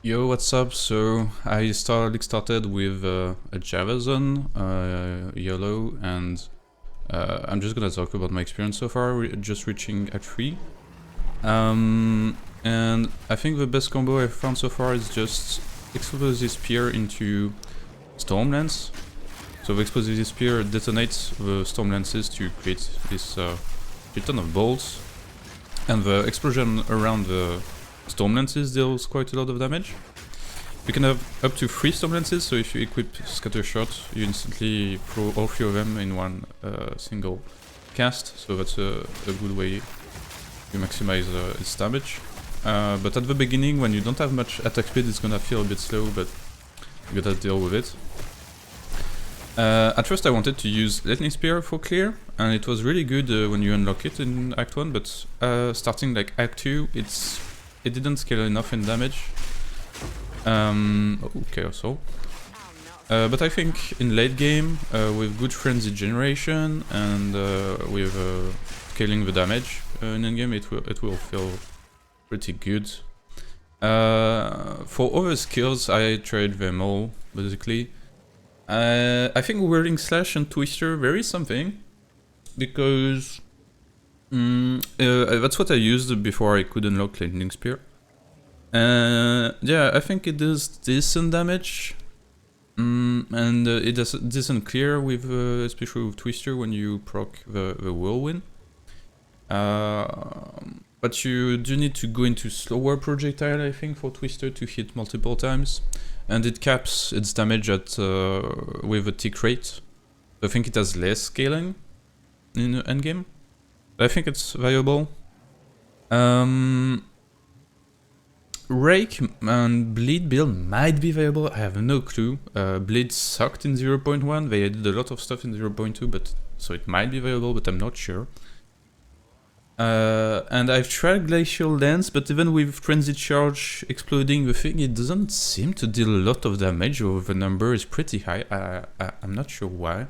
Yo, what's up? So I started with a Javazon, yellow, and I'm just gonna talk about my experience so far. Just reaching Act 3, and I think the best combo I've found so far is just Explosive Spear into Stormlance. So the Explosive Spear detonates the Stormlances to create this ton of bolts, and the explosion around the Stormlances deals quite a lot of damage. You can have up to 3 Stormlances, so if you equip Scatter Shot, you instantly throw all 3 of them in one single cast, so that's a good way to maximize its damage. But at the beginning, when you don't have much attack speed, it's gonna feel a bit slow, but you gotta deal with it. At first I wanted to use Lightning Spear for clear, and it was really good when you unlock it in Act 1, but starting like Act 2, it didn't scale enough in damage. Okay, also. But I think in late game, with good frenzy generation and with scaling the damage in endgame, it will feel pretty good. For other skills, I tried them all basically. I think Whirling Slash and Twister very something, because that's what I used before I could unlock Lightning Spear. Yeah, I think it does decent damage, and it does decent clear with, especially with Twister when you proc the Whirlwind. But you do need to go into slower projectile, I think, for Twister to hit multiple times, and it caps its damage at with a tick rate. I think it has less scaling in the endgame. I think it's viable. Rake and Bleed build might be viable, I have no clue. Bleed sucked in 0.1, they added a lot of stuff in 0.2, but so it might be viable, but I'm not sure. And I've tried Glacial Lance, but even with Frenzy Charge exploding the thing, it doesn't seem to deal a lot of damage, or the number is pretty high. I'm not sure why.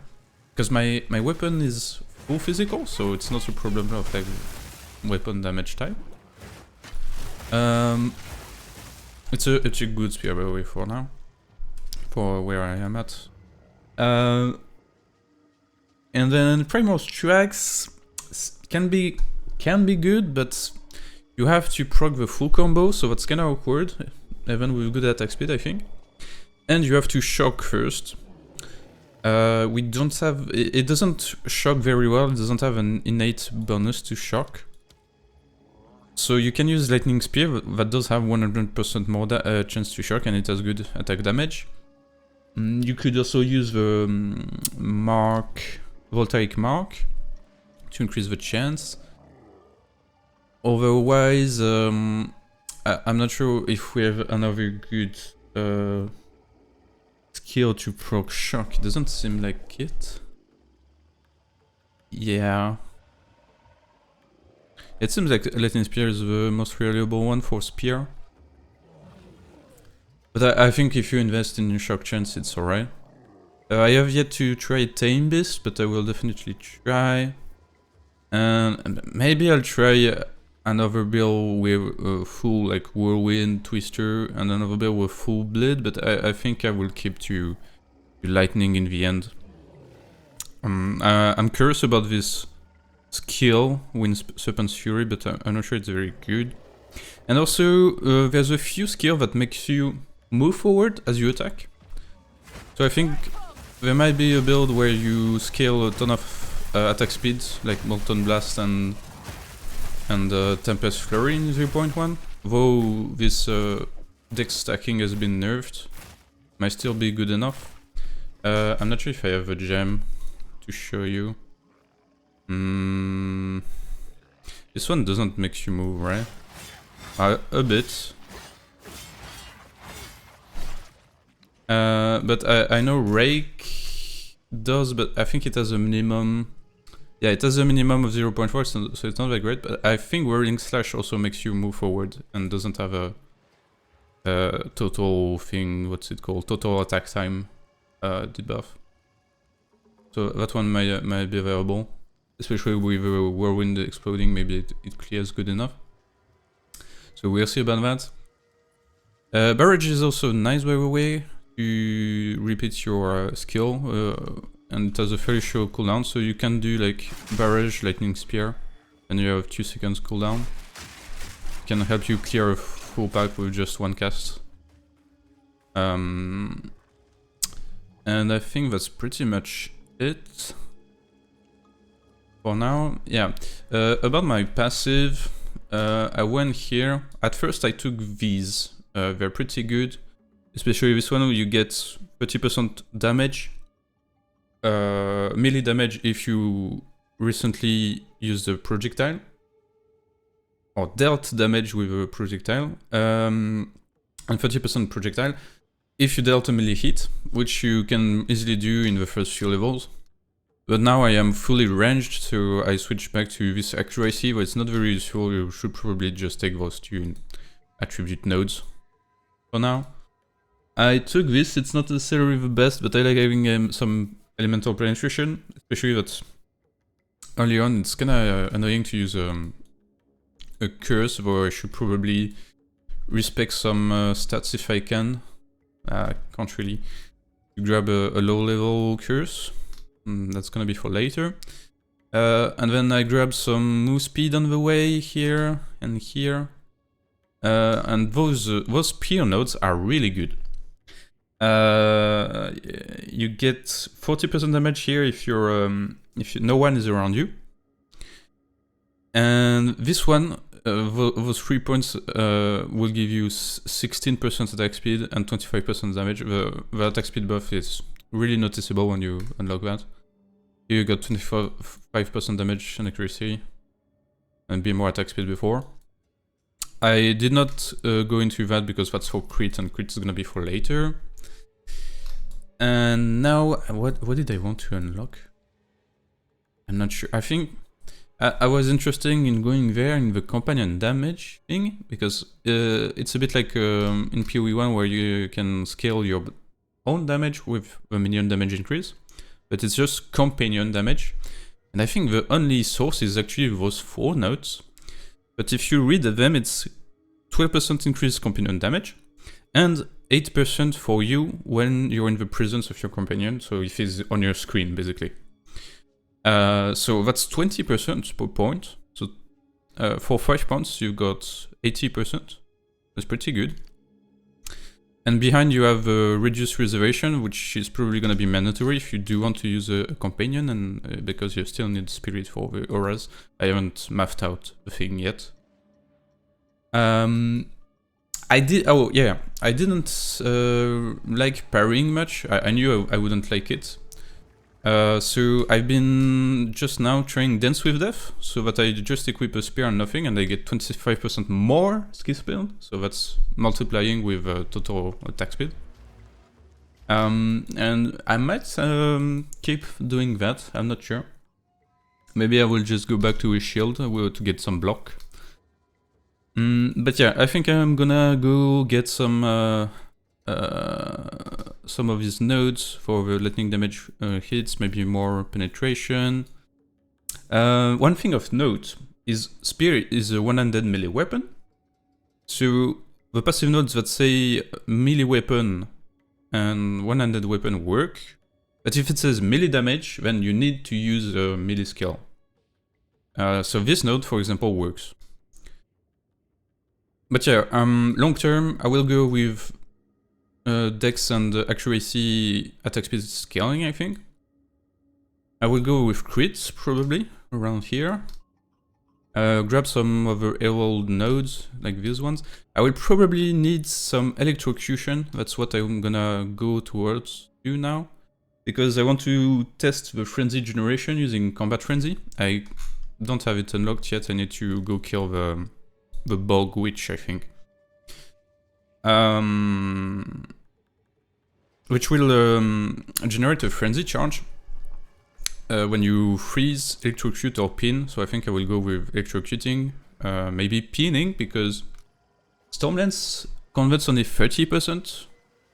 Because my weapon is full physical, so it's not a problem of like weapon damage type. It's a good spear by the way for now, for where I am at. And then Primal Tracks can be good, but you have to proc the full combo, so that's kinda awkward, even with good attack speed, I think. And you have to shock first. We don't have, it doesn't shock very well, it doesn't have an innate bonus to shock. So you can use Lightning Spear, that does have 100% more chance to shock, and it has good attack damage. You could also use the Voltaic Mark to increase the chance. Otherwise, I'm not sure if we have another good skill to proc shock. It doesn't seem like it. Yeah. It seems like Lightning Spear is the most reliable one for spear. But I think if you invest in your shock chance, it's alright. I have yet to try Tame Beast, but I will definitely try. And maybe I'll try another build with full like Whirlwind, Twister, and another build with full Bleed, but I think I will keep to Lightning in the end. I'm curious about this skill, Wind Serpent's Fury, but I'm not sure it's very good. And also, there's a few skills that makes you move forward as you attack. So I think there might be a build where you scale a ton of attack speed, like Molten Blast and Tempest Flurry in 0.1. Though this dex stacking has been nerfed, might still be good enough. I'm not sure if I have a gem to show you. This one doesn't make you move, right? A bit. But I know Rake does, but I think it has a minimum. Yeah, it has a minimum of 0.4, so it's not that great, but I think Whirling Slash also makes you move forward and doesn't have a total thing, what's it called? Total attack time debuff. So that one might be available. Especially with Whirlwind exploding, maybe it clears good enough. So we'll see about that. Barrage is also nice, by the way, to repeat your skill, and it has a very short cooldown, so you can do like Barrage, Lightning Spear, and you have 2 seconds cooldown. It can help you clear a full pack with just 1 cast. And I think that's pretty much it for now. Yeah, about my passive, I went here. At first I took these. They're pretty good, especially this one where you get 30% damage, melee damage if you recently used a projectile, or dealt damage with a projectile, and 30% projectile if you dealt a melee hit, which you can easily do in the first few levels. But now I am fully ranged, so I switch back to this accuracy, but it's not very useful. You should probably just take those 2 attribute nodes for now. I took this. It's not necessarily the best, but I like having some elemental penetration, especially that early on it's kinda annoying to use a curse, though I should probably respect some stats if I can. I can't really grab a low level curse. That's gonna be for later. And then I grab some move speed on the way here and here. And those peer nodes are really good. You get 40% damage here if no one is around you. And this one, those 3 points will give you 16% attack speed and 25% damage. The attack speed buff is really noticeable when you unlock that. You got 25% damage and accuracy, and be more attack speed before. I did not go into that because that's for crit, and crit is gonna be for later. And now, what did I want to unlock? I'm not sure. I think I was interested in going there in the companion damage thing, because it's a bit like in PoE1 where you can scale your own damage with the minion damage increase, but it's just companion damage. And I think the only source is actually those 4 nodes. But if you read them, it's 12% increased companion damage, and 8% for you when you're in the presence of your companion, so if he's on your screen, basically. So that's 20% per point. So for 5 points, you've got 80%. That's pretty good. And behind you have reduced reservation, which is probably going to be mandatory if you do want to use a companion, and because you still need spirit for the auras. I haven't mapped out the thing yet. I didn't like parrying much. I knew I wouldn't like it. So I've been just now trying Dance with Death, so that I just equip a spear and nothing, and I get 25% more skill speed, so that's multiplying with total attack speed. And I might keep doing that, I'm not sure. Maybe I will just go back to a shield to get some block. But yeah, I think I'm gonna go get some of these nodes for the lightning damage hits, maybe more penetration. One thing of note is Spear is a one-handed melee weapon. So the passive nodes that say melee weapon and one-handed weapon work, but if it says melee damage, then you need to use a melee skill. So this node, for example, works. But yeah, long term, I will go with Dex and accuracy attack speed scaling, I think. I will go with crits, probably, around here. Grab some other old nodes, like these ones. I will probably need some electrocution, that's what I'm gonna go towards do now. Because I want to test the frenzy generation using combat frenzy. I don't have it unlocked yet, I need to go kill the bog witch, I think. Which will generate a frenzy charge when you freeze, electrocute or pin. So I think I will go with electrocuting, maybe pinning, because Stormlance converts only 30%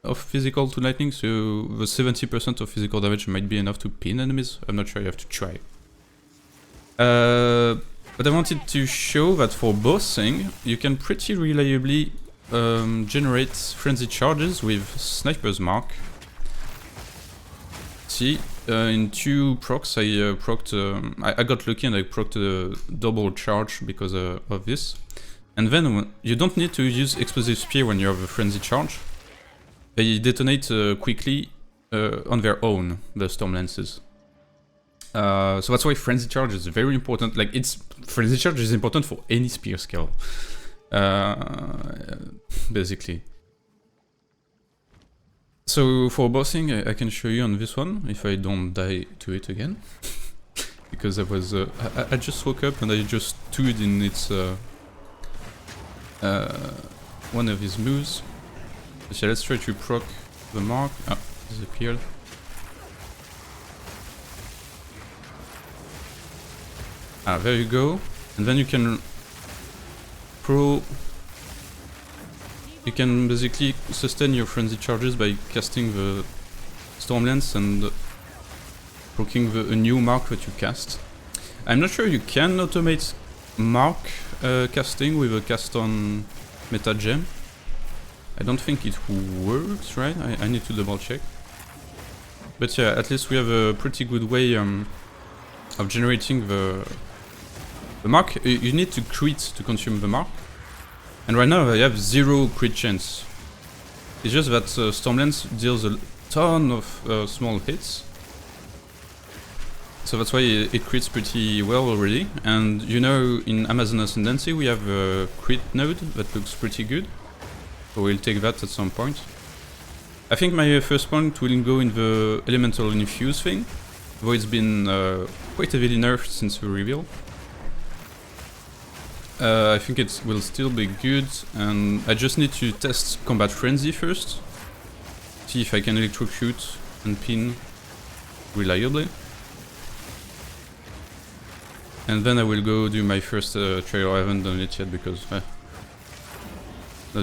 of physical to lightning, so the 70% of physical damage might be enough to pin enemies. I'm not sure, you have to try. But I wanted to show that for bossing, you can pretty reliably generate frenzy charges with Sniper's Mark. See, in 2 procs I got lucky and I procced a double charge because of this. And then you don't need to use Explosive Spear when you have a frenzy charge. They detonate quickly on their own, the Storm Lances. So that's why Frenzy Charge is very important. Like, Frenzy Charge is important for any spear skill. Basically. So for bossing, I can show you on this one, if I don't die to it again. Because I was... I just woke up and I just stood in its... one of his moves. So let's try to proc the mark. Ah, disappeared. Ah, there you go. And then you can you can basically sustain your frenzy charges by casting the Stormlance and proccing a new mark that you cast. I'm not sure you can automate mark casting with a cast on meta gem. I don't think it works, right? I need to double check. But yeah, at least we have a pretty good way of generating the mark. You need to crit to consume the mark. And right now I have 0 crit chance. It's just that Stormlance deals a ton of small hits. So that's why it crits pretty well already. And you know, in Amazon Ascendancy we have a crit node that looks pretty good. So we'll take that at some point. I think my first point will go in the Elemental Infuse thing, though it's been quite heavily nerfed since the reveal. I think it will still be good, and I just need to test Combat Frenzy first. See if I can electrocute and pin reliably. And then I will go do my first trial. I haven't done it yet because not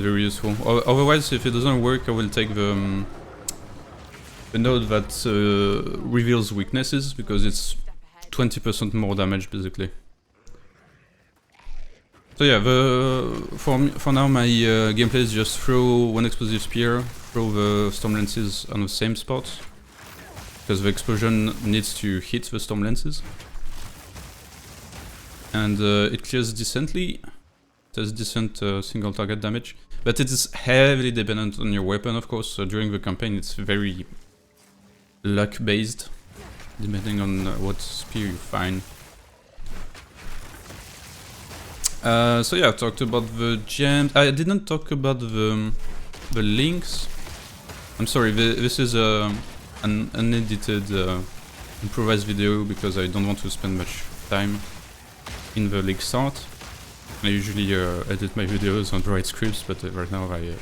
very useful. Otherwise, if it doesn't work, I will take the node that reveals weaknesses, because it's 20% more damage basically. So yeah, for now my gameplay is just throw one explosive spear, throw the storm lances on the same spot, because the explosion needs to hit the storm lances. And it clears decently. It has decent single target damage, but it is heavily dependent on your weapon, of course. So during the campaign it's very luck based, depending on what spear you find. So yeah, I talked about the gems. I didn't talk about the links. I'm sorry, this is an unedited improvised video because I don't want to spend much time in the link start. I usually edit my videos and write scripts, but right now I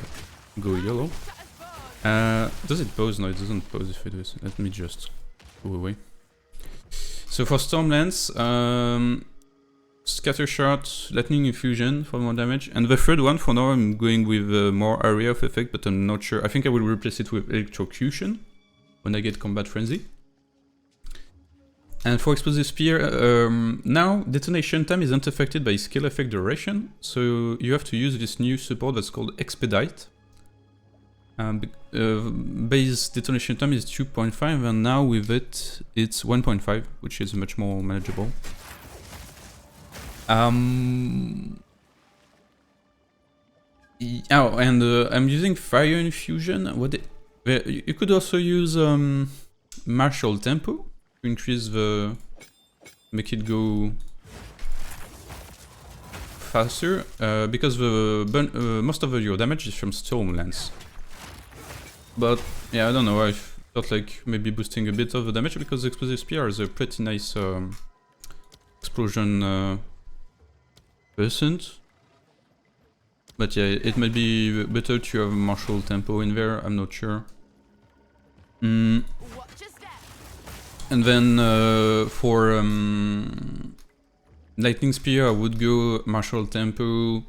go YOLO. Does it pause? No, it doesn't pause if I do this. Let me just go away. So for Stormlance, Scatter Shot, Lightning Infusion for more damage, and the third one for now I'm going with more area of effect, but I'm not sure. I think I will replace it with Electrocution when I get Combat Frenzy. And for Explosive Spear, now detonation time isn't affected by skill effect duration, so you have to use this new support that's called Expedite. Base detonation time is 2.5, and now with it it's 1.5, which is much more manageable. I'm using Fire Infusion. You could also use Martial Tempo to increase make it go faster, because most of your damage is from Stormlance. But yeah, I don't know, I felt like maybe boosting a bit of the damage, because Explosive Spear is a pretty nice explosion percent. But yeah, it might be better to have Martial Tempo in there, I'm not sure. And then for Lightning Spear, I would go Martial Tempo,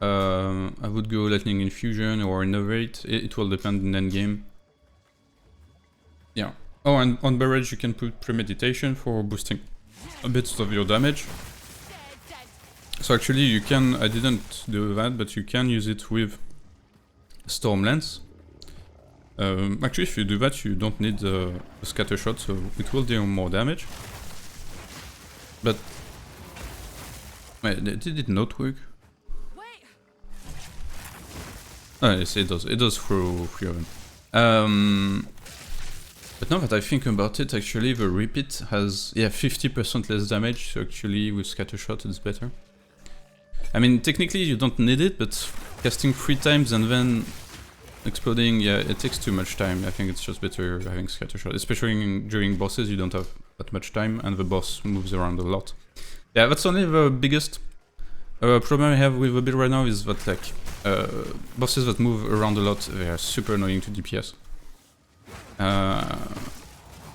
I would go Lightning Infusion or Innovate. It will depend in endgame. Yeah. Oh, and on Barrage you can put Premeditation for boosting a bit of your damage. So actually you can, I didn't do that, but you can use it with Stormlands. Actually, if you do that, you don't need a scatter shot, so it will deal more damage. But wait, did it not work? Oh, yes, it does. It does through Fury. But now that I think about it, actually the repeat has 50% less damage, so actually with scatter shot it's better. I mean, technically you don't need it, but casting 3 times and then exploding, yeah, it takes too much time. I think it's just better having scatter shot, especially during bosses. You don't have that much time, and the boss moves around a lot. Yeah, that's only the biggest problem I have with the build right now is that like bosses that move around a lot, they are super annoying to DPS.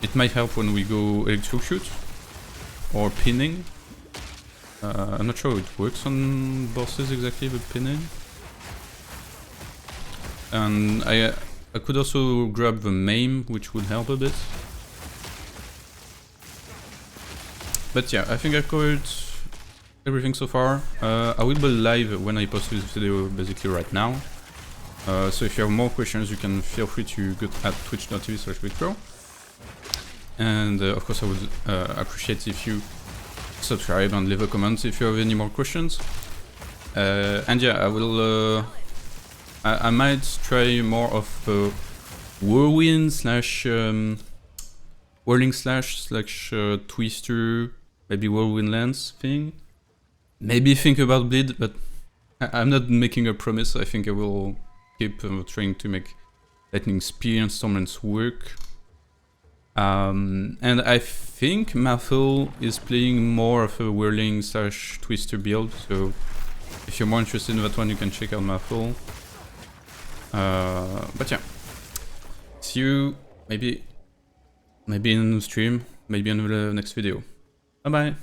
It might help when we go electrocute or pinning. I'm not sure how it works on bosses exactly, but pinning. And I could also grab the maim, which would help a bit. But yeah, I think I covered everything so far. I will be live when I post this video, basically right now. So if you have more questions, you can feel free to go at twitch.tv/witpro. And of course I would appreciate if you subscribe and leave a comment if you have any more questions. And yeah, I will I might try more of whirlwind slash whirling slash twister, maybe whirlwind lance thing. Maybe think about bleed, but I'm not making a promise. I think I will keep trying to make lightning spear and stormlands work. And I think Mathil is playing more of a whirling slash twister build, so if you're more interested in that one, you can check out Mathil. But yeah, see you maybe in the stream, maybe in the next video. Bye bye.